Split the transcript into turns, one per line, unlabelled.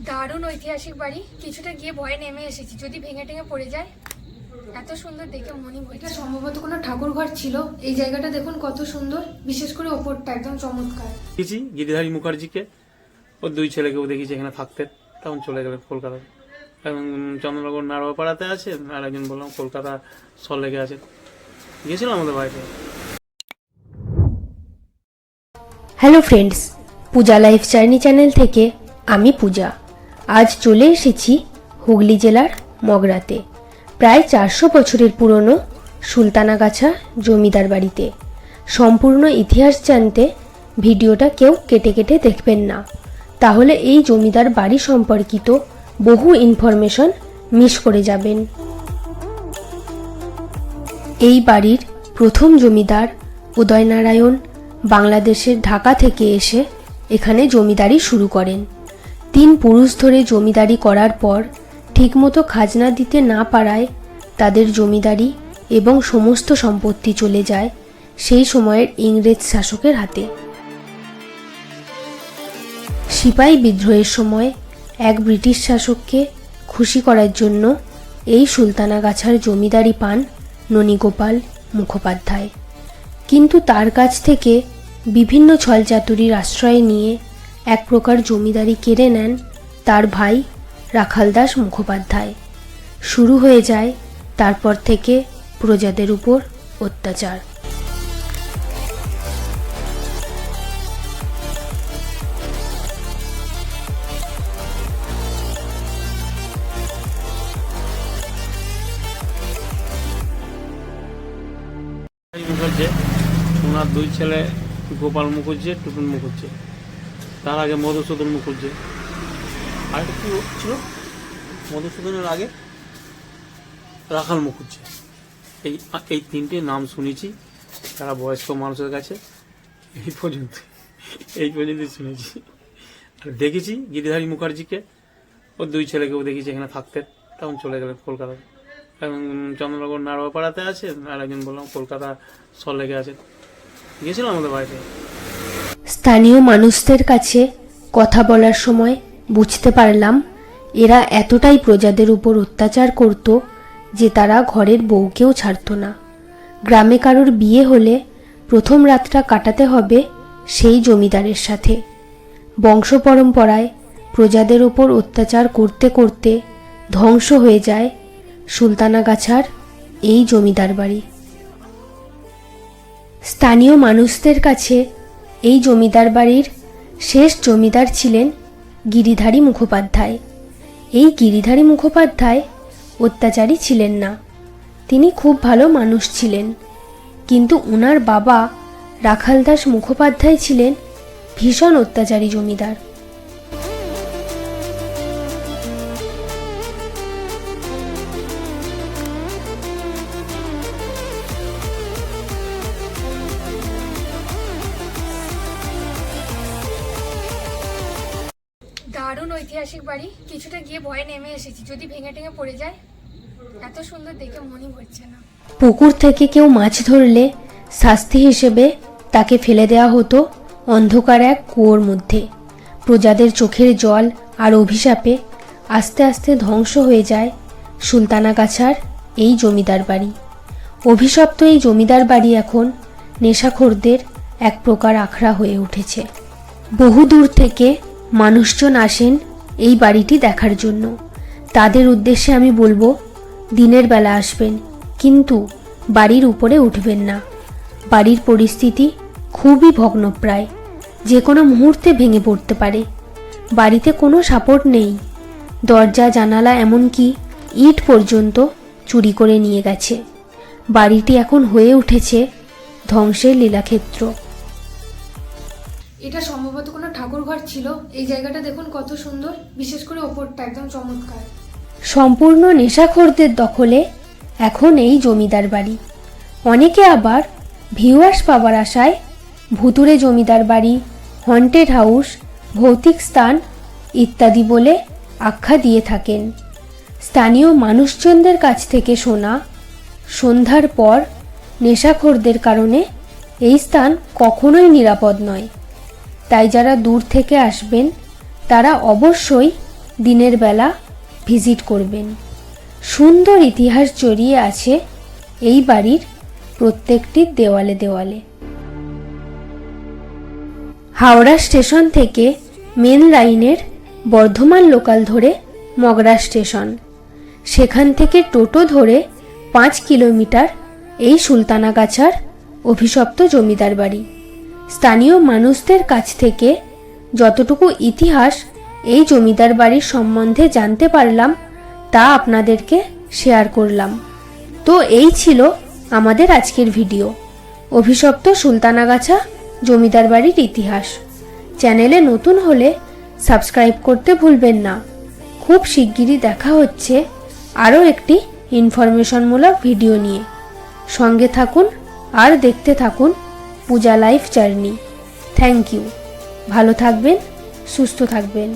দারুণ ঐতিহাসিক বাড়ি। কিছুটা গিয়ে ভয়ে নেমে এসেছি, যদি ভেঙে টেঙে পড়ে যায়। এত সুন্দর দেখে মনে হয় এটা সম্ভবত কোনো ঠাকুর ঘর ছিল। এই জায়গাটা দেখুন কত সুন্দর, বিশেষ করে ওপরটা একদম চমৎকার।
দেখেছি গিরিধারী মুখার্জিকে, ওর দুই ছেলেকেও দেখেছি এখানে থাকতেন, তখন চলে গেলেন কলকাতায়। এবং চন্দ্রনগর নাড়ুয়াপাড়াতে আছে, আর একজন বললাম কলকাতা সল্টলেকে আছে। গিয়েছিলাম আমাদের বাড়িতে।
হ্যালো ফ্রেন্ডস, পূজা লাইফ জার্নি চ্যানেল থেকে আমি পূজা। আজ চলে এসেছি হুগলি জেলার মগরাতে, প্রায় 400 বছরের পুরনো সুলতানাগাছা জমিদার বাড়িতে। সম্পূর্ণ ইতিহাস জানতে ভিডিওটা কেউ কেটে কেটে দেখবেন না, তাহলে এই জমিদার বাড়ি সম্পর্কিত বহু ইনফরমেশন মিস করে যাবেন। এই বাড়ির প্রথম জমিদার উদয়নারায়ণ বাংলাদেশের ঢাকা থেকে এসে এখানে জমিদারি শুরু করেন। 3 পুরুষ ধরে জমিদারি করার পর ঠিকমতো খাজনা দিতে না পারায় তাদের জমিদারি এবং সমস্ত সম্পত্তি চলে যায় সেই সময়ের ইংরেজ শাসকের হাতে। সিপাহী বিদ্রোহের সময় এক ব্রিটিশ শাসককে খুশি করার জন্য এই সুলতানাগাছার জমিদারি পান ননীগোপাল মুখোপাধ্যায়, কিন্তু তার কাছ থেকে বিভিন্ন ছলচাতুরির আশ্রয় নিয়ে এক প্রকার জমিদারি কেড়ে নেন তার ভাই রাখালদাস মুখোপাধ্যায়। শুরু হয়ে যায় তারপর থেকে প্রজাদের উপর অত্যাচার।
মুখার্জি, ওনার দুই ছেলে গোপাল মুখার্জি, টুটুন মুখার্জি, তার আগে মধুসূদন মুখার্জি, আর কি ছিল মধুসূদনের আগে রাখাল মুখার্জি। এই 3টে নাম শুনেছি তারা বয়স্ক মানুষের কাছে, এই পর্যন্ত শুনেছি। আর দেখেছি গিরিধারী মুখার্জিকে, ওর দুই ছেলেকেও দেখেছি এখানে থাকতেন, তখন চলে গেলেন কলকাতায়। এবং চন্দ্রনগর নাড়ুয়াপাড়াতে আছে, আর একজন বললাম কলকাতা সল্টলেকে আছে। গিয়েছিলাম আমাদের বাড়িতে।
স্থানীয় মানুষদের কাছে কথা বলার সময় বুঝতে পারলাম এরা এতটাই প্রজাদের উপর অত্যাচার করত যে তারা ঘরের বউকেও ছাড়ত না। গ্রামে কারোর বিয়ে হলে প্রথম রাতটা কাটাতে হবে সেই জমিদারের সাথে। বংশ পরম্পরায় প্রজাদের উপর অত্যাচার করতে করতে ধ্বংস হয়ে যায় সুলতানাগাছার এই জমিদার বাড়ি। স্থানীয় মানুষদের কাছে এই জমিদার বাড়ির শেষ জমিদার ছিলেন গিরিধারী মুখোপাধ্যায়। এই গিরিধারী মুখোপাধ্যায় অত্যাচারী ছিলেন না, তিনি খুব ভালো মানুষ ছিলেন, কিন্তু ওনার বাবা রাখালদাস মুখোপাধ্যায় ছিলেন ভীষণ অত্যাচারী জমিদার।
দারুণ ঐতিহাসিক বাড়ি। কিছুটা গিয়ে ভয়ে নেমে এসেছি, যদি ভেঙে টেঙে পড়ে যায়। এত সুন্দর দেখে মনে হচ্ছে না।
পুকুর থেকে কেউ মাছ ধরলে শাস্তি হিসেবে তাকে ফেলে দেওয়া হতো অন্ধকার এক কুয়োর মধ্যে। প্রজাদের চোখের জল আর অভিশাপে আস্তে আস্তে ধ্বংস হয়ে যায় সুলতানাগাছার এই জমিদার বাড়ি। অভিশপ্ত এই জমিদার বাড়ি এখন নেশাখোরদের এক প্রকার আখড়া হয়ে উঠেছে। বহু দূর থেকে মানুষজন আসেন এই বাড়িটি দেখার জন্য। তাদের উদ্দেশ্যে আমি বলবো দিনের বেলা আসবেন, কিন্তু বাড়ির উপরে উঠবেন না। বাড়ির পরিস্থিতি খুবই ভগ্নপ্রায়, যে কোনো মুহূর্তে ভেঙে পড়তে পারে। বাড়িতে কোনো সাপোর্ট নেই, দরজা জানালা এমনকি ইট পর্যন্ত চুরি করে নিয়ে গেছে। বাড়িটি এখন হয়ে উঠেছে ধ্বংসের লীলাক্ষেত্র।
এটা সম্ভবত কোনো ঠাকুর ঘর ছিল। এই জায়গাটা দেখুন কত সুন্দর, বিশেষ করে ওপরটা একদম চমৎকার।
সম্পূর্ণ নেশাখোরদের দখলে এখন এই জমিদার বাড়ি। অনেকে আবার ভিউয়ার্স পাওয়ার আশায় ভুতুরে জমিদার বাড়ি, হন্টেড হাউস, ভৌতিক স্থান ইত্যাদি বলে আখ্যা দিয়ে থাকেন। স্থানীয় মানুষজনদের কাছ থেকে শোনা, সন্ধ্যার পর নেশাখোরদের কারণে এই স্থান কখনোই নিরাপদ নয়। তাই যারা দূর থেকে আসবেন তারা অবশ্যই দিনের বেলা ভিজিট করবেন। সুন্দর ইতিহাস জড়িয়ে আছে এই বাড়ির প্রত্যেকটি দেওয়ালে দেওয়ালে। হাওড়া স্টেশন থেকে মেন লাইনের বর্ধমান লোকাল ধরে মগরা স্টেশন, সেখান থেকে টোটো ধরে 5 কিলোমিটার এই সুলতানাগাছার অভিশপ্ত জমিদার বাড়ি। স্থানীয় মানুষদের কাছ থেকে যতটুকু ইতিহাস এই জমিদার বাড়ির সম্বন্ধে জানতে পারলাম তা আপনাদেরকে শেয়ার করলাম। তো এই ছিল আমাদের আজকের ভিডিও, অভিশপ্ত সুলতানাগাছা জমিদার বাড়ির ইতিহাস। চ্যানেলে নতুন হলে সাবস্ক্রাইব করতে ভুলবেন না। খুব শিগগিরই দেখা হচ্ছে আরও একটি ইনফরমেশনমূলক ভিডিও নিয়ে। সঙ্গে থাকুন আর দেখতে থাকুন Puja life journey. Thank you. ভালো থাকবেন, সুস্থ থাকবেন।